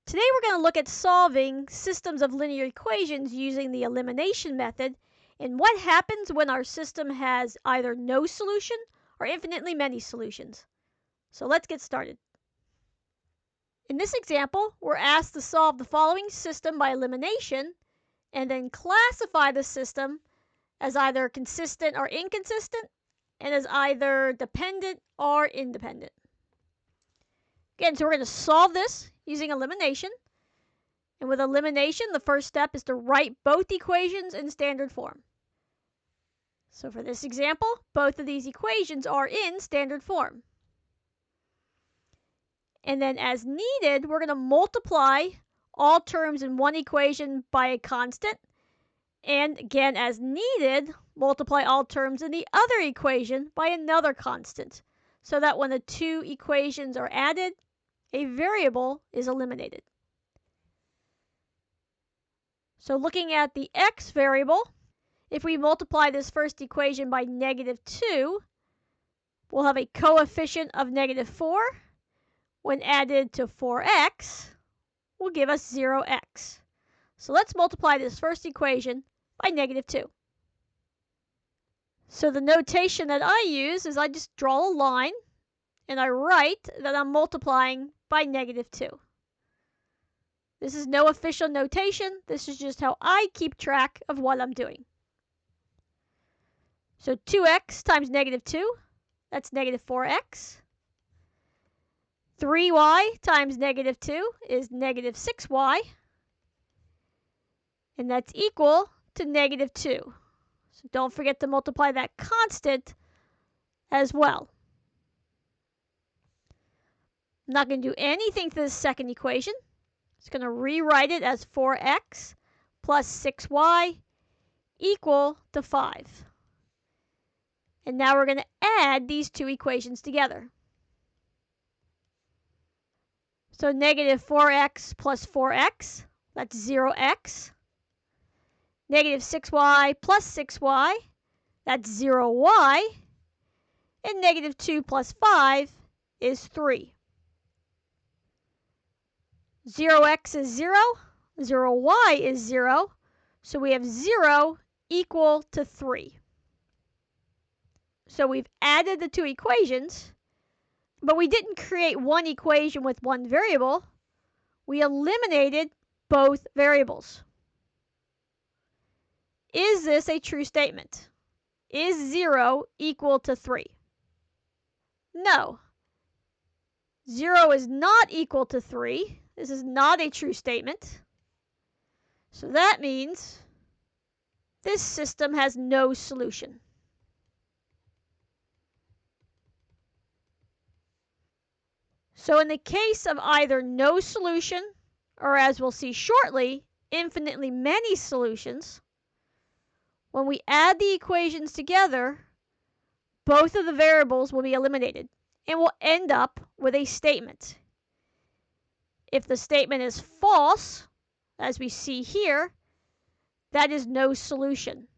Today we're going to look at solving systems of linear equations using the elimination method and what happens when our system has either no solution or infinitely many solutions. So let's get started. In this example, we're asked to solve the following system by elimination and then classify the system as either consistent or inconsistent and as either dependent or independent. Again, so we're going to solve this using elimination. And with elimination, the first step is to write both equations in standard form. So for this example, both of these equations are in standard form. And then as needed, we're going to multiply all terms in one equation by a constant. And again, as needed, multiply all terms in the other equation by another constant, so that when the two equations are added, a variable is eliminated. So looking at the x variable, if we multiply this first equation by -2, we'll have a coefficient of -4. When added to 4x, will give us 0x. So let's multiply this first equation by -2. So the notation that I use is I just draw a line and I write that I'm multiplying by -2. This is no official notation. This is just how I keep track of what I'm doing. So 2x times -2, that's -4x. 3y times -2 is -6y. And that's equal to -2. So don't forget to multiply that constant as well. I'm not going to do anything to this second equation. It's going to rewrite it as 4x plus 6y equal to 5. And now we're going to add these two equations together. So -4x plus 4x, that's 0x. -6y plus 6y, that's 0y. And -2 plus 5 is 3. 0x is 0, 0y is 0, so we have 0 equal to 3. So we've added the two equations, but we didn't create one equation with one variable. We eliminated both variables. Is this a true statement? Is 0 equal to 3? No. 0 is not equal to 3. This is not a true statement. So that means this system has no solution. So in the case of either no solution, or as we'll see shortly, infinitely many solutions, when we add the equations together, both of the variables will be eliminated, and we'll end up with a statement. If the statement is false, as we see here, that is no solution.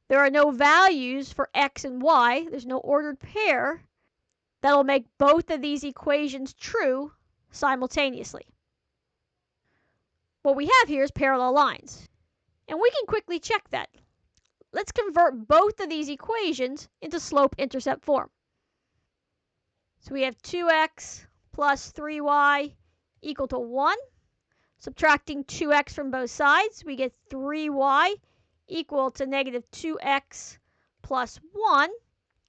There are no values for x and y. There's no ordered pair that will make both of these equations true simultaneously. What we have here is parallel lines, and we can quickly check that. Let's convert both of these equations into slope-intercept form. So we have 2x plus 3y equal to 1. Subtracting 2x from both sides, we get 3y equal to -2x plus 1.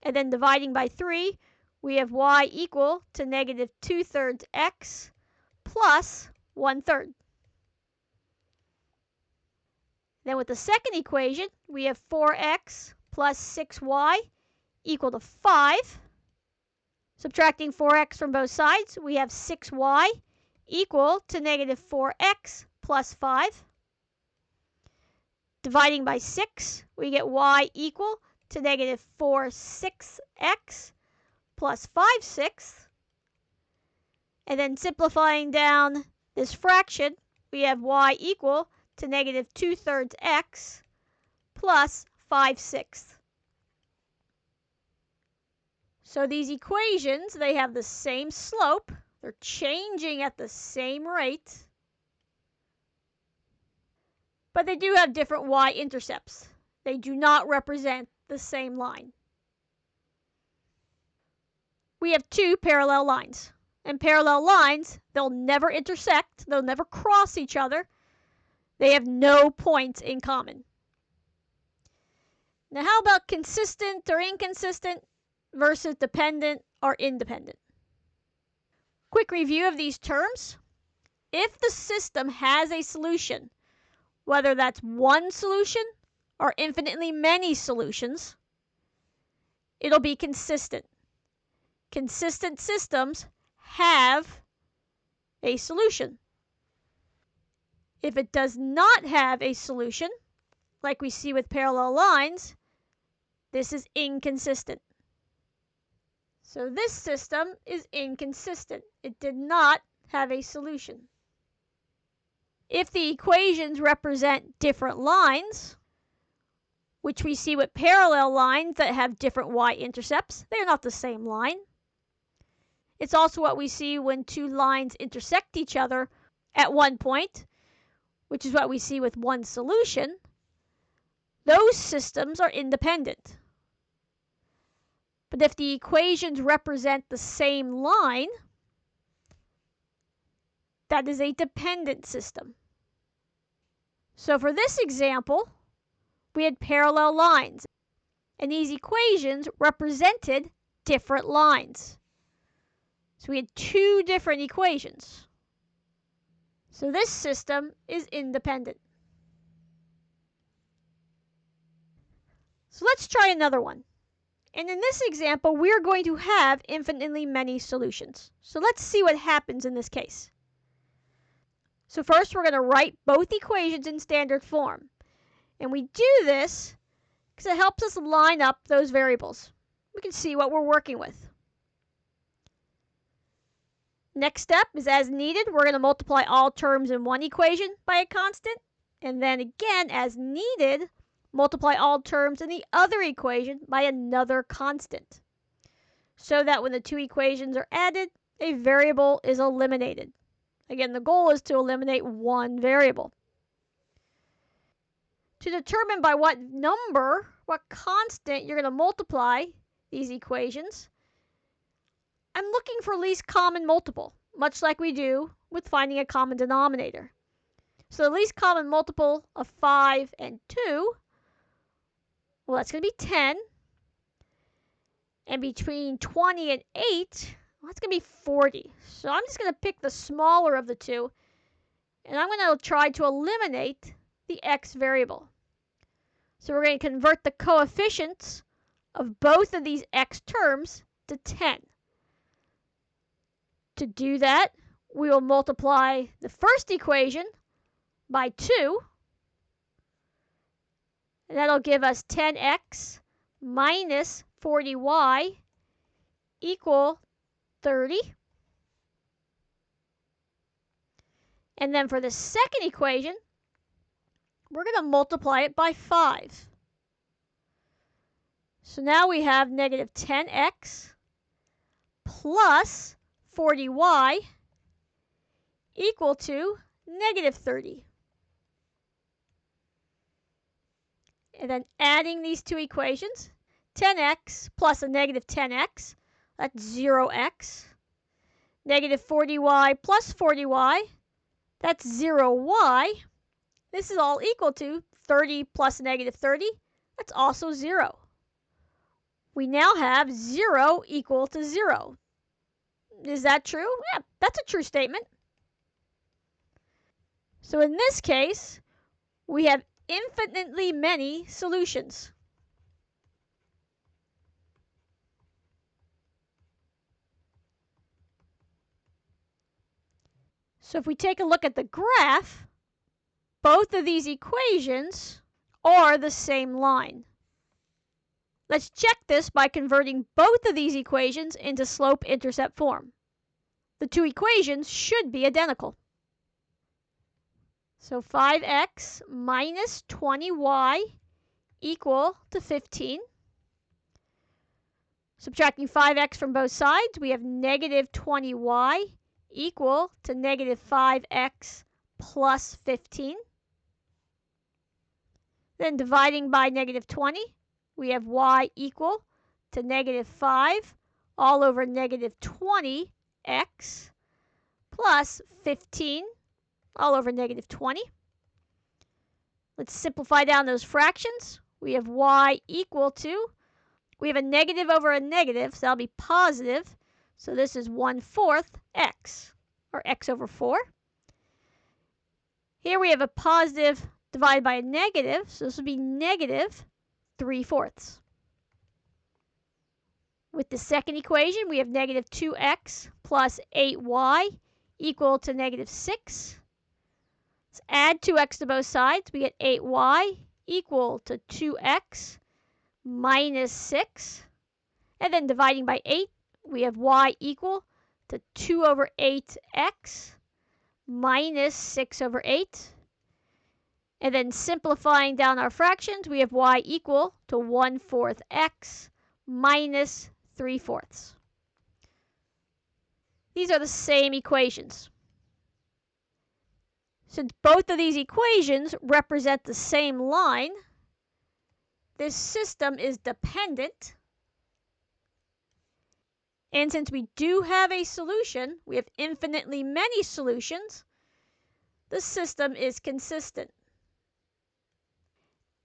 And then dividing by 3, we have y equal to -2/3 x plus 1/3. Then with the second equation, we have 4x plus 6y equal to 5. Subtracting 4x from both sides, we have 6y equal to -4x plus 5. Dividing by 6, we get y equal to -4/6x plus 5/6. And then simplifying down this fraction, we have y equal to -2/3 x plus 5/6. So these equations, they have the same slope, They're changing at the same rate, but they do have different y-intercepts. They do not represent the same line. We have two parallel lines. And parallel lines, they'll never intersect, they'll never cross each other. They have no points in common. Now, how about consistent or inconsistent versus dependent or independent? Quick review of these terms. If the system has a solution, whether that's one solution or infinitely many solutions, it'll be consistent. Consistent systems have a solution. If it does not have a solution, like we see with parallel lines, this is inconsistent. So this system is inconsistent. It did not have a solution. If the equations represent different lines, which we see with parallel lines that have different y-intercepts, they're not the same line. It's also what we see when two lines intersect each other at one point, which is what we see with one solution. Those systems are independent. But if the equations represent the same line, that is a dependent system. So for this example, we had parallel lines, and these equations represented different lines. So we had two different equations. So this system is independent. So let's try another one. And in this example, we're going to have infinitely many solutions. So let's see what happens in this case. So first, we're going to write both equations in standard form. And we do this because it helps us line up those variables. We can see what we're working with. Next step is, as needed, we're going to multiply all terms in one equation by a constant. And then again, as needed, multiply all terms in the other equation by another constant, so that when the two equations are added, a variable is eliminated. Again, the goal is to eliminate one variable. To determine by what number, what constant you're going to multiply these equations, I'm looking for least common multiple, much like we do with finding a common denominator. So the least common multiple of 5 and 2, well, that's going to be 10. And between 20 and 8, well, that's going to be 40. So I'm just going to pick the smaller of the two, and I'm going to try to eliminate the x variable. So we're going to convert the coefficients of both of these x terms to 10. To do that, we will multiply the first equation by 2, and that'll give us 10x minus 40y equal 30. And then for the second equation, we're going to multiply it by 5. So now we have negative 10x plus 40y equal to negative 30. And then adding these two equations, 10x plus a negative 10x, that's 0x. Negative 40y plus 40y, that's 0y. This is all equal to 30 plus negative 30, that's also 0. We now have 0 equal to 0. Is that true? Yeah, that's a true statement. So in this case, we have infinitely many solutions. So if we take a look at the graph, both of these equations are the same line. Let's check this by converting both of these equations into slope-intercept form. The two equations should be identical. So 5x minus 20y equal to 15. Subtracting 5x from both sides, we have negative 20y equal to negative 5x plus 15. Then dividing by negative 20, we have y equal to negative 5 all over negative 20x plus 15 all over negative 20. Let's simplify down those fractions. We have y equal to, we have a negative over a negative, so that'll be positive. So this is 1/4 x, or x over 4. Here we have a positive divided by a negative, so this will be negative 3/4. With the second equation, we have negative 2x plus 8y equal to negative 6. Let's add 2x to both sides. We get 8y equal to 2x minus 6. And then dividing by 8, we have y equal to 2 over 8x minus 6 over 8. And then simplifying down our fractions, we have y equal to 1/4 x minus 3/4. These are the same equations. Since both of these equations represent the same line, this system is dependent. And since we do have a solution, we have infinitely many solutions, the system is consistent.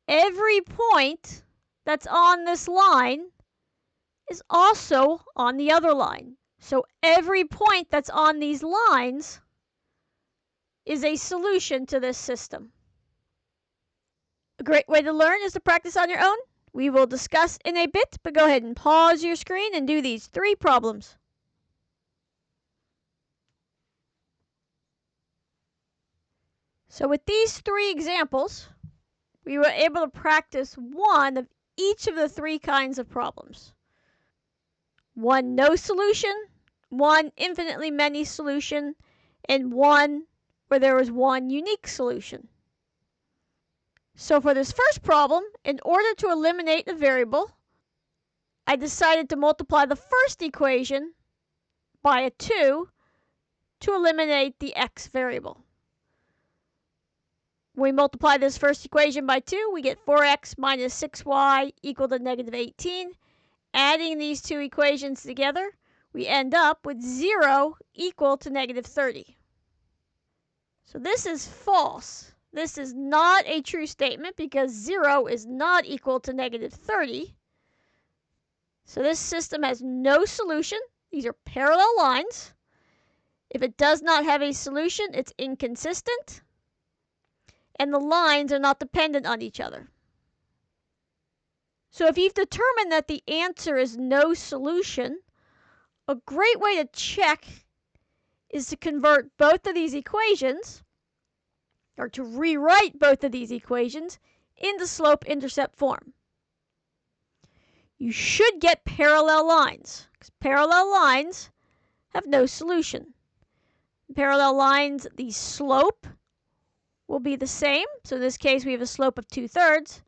Every point that's on this line is also on the other line. So every point that's on these lines is a solution to this system. A great way to learn is to practice on your own. We will discuss in a bit, but go ahead and pause your screen and do these 3 problems. So with these 3 examples, we were able to practice one of each of the 3 kinds of problems. One no solution, one infinitely many solution, and one where there was one unique solution. So for this first problem, in order to eliminate a variable, I decided to multiply the first equation by a 2 to eliminate the x variable. When we multiply this first equation by 2, we get 4x minus 6y equal to negative 18. Adding these 2 equations together, we end up with 0 equal to negative 30. So this is false. This is not a true statement because 0 is not equal to negative 30. So this system has no solution. These are parallel lines. If it does not have a solution, it's inconsistent. And the lines are not dependent on each other. So if you've determined that the answer is no solution, a great way to check is to convert both of these equations, or to rewrite both of these equations, into slope-intercept form. You should get parallel lines, because parallel lines have no solution. Parallel lines, the slope will be the same. So in this case, we have a slope of 2/3.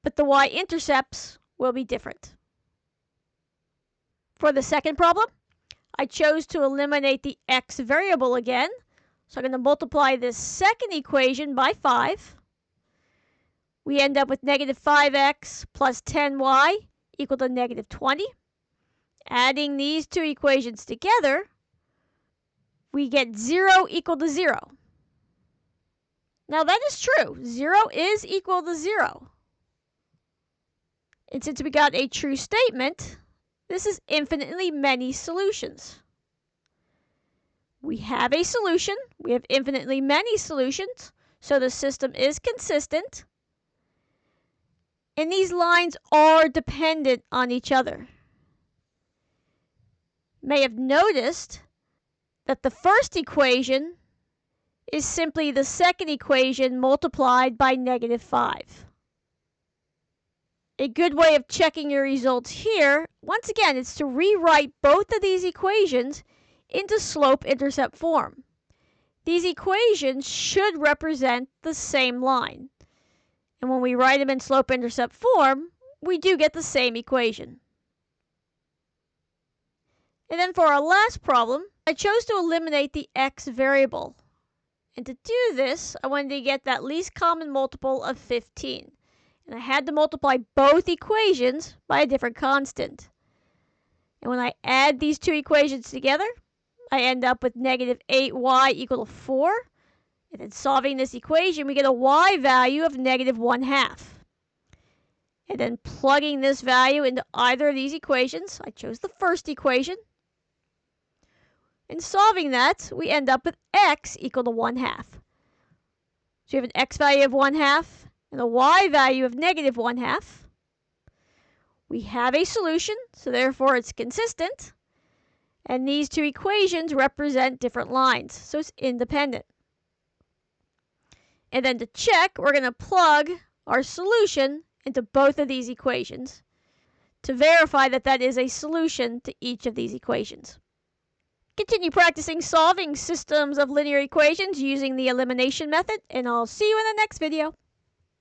But the y-intercepts will be different. For the second problem, I chose to eliminate the x variable again. So I'm going to multiply this second equation by 5. We end up with negative 5x plus 10y equal to negative 20. Adding these 2 equations together, we get 0 equal to 0. Now that is true. 0 is equal to 0. And since we got a true statement, this is infinitely many solutions. We have a solution. We have infinitely many solutions. So the system is consistent. And these lines are dependent on each other. You may have noticed that the first equation is simply the second equation multiplied by negative 5. A good way of checking your results here, once again, is to rewrite both of these equations into slope-intercept form. These equations should represent the same line. And when we write them in slope-intercept form, we do get the same equation. And then for our last problem, I chose to eliminate the x variable. And to do this, I wanted to get that least common multiple of 15. And I had to multiply both equations by a different constant. And when I add these two equations together, I end up with negative 8y equal to 4. And in solving this equation, we get a y value of negative 1/2. And then plugging this value into either of these equations, I chose the first equation. In solving that, we end up with x equal to 1/2. So we have an x value of 1/2 and a y value of negative 1/2. We have a solution, so therefore it's consistent. And these two equations represent different lines, so it's independent. And then to check, we're going to plug our solution into both of these equations to verify that that is a solution to each of these equations. Continue practicing solving systems of linear equations using the elimination method, and I'll see you in the next video.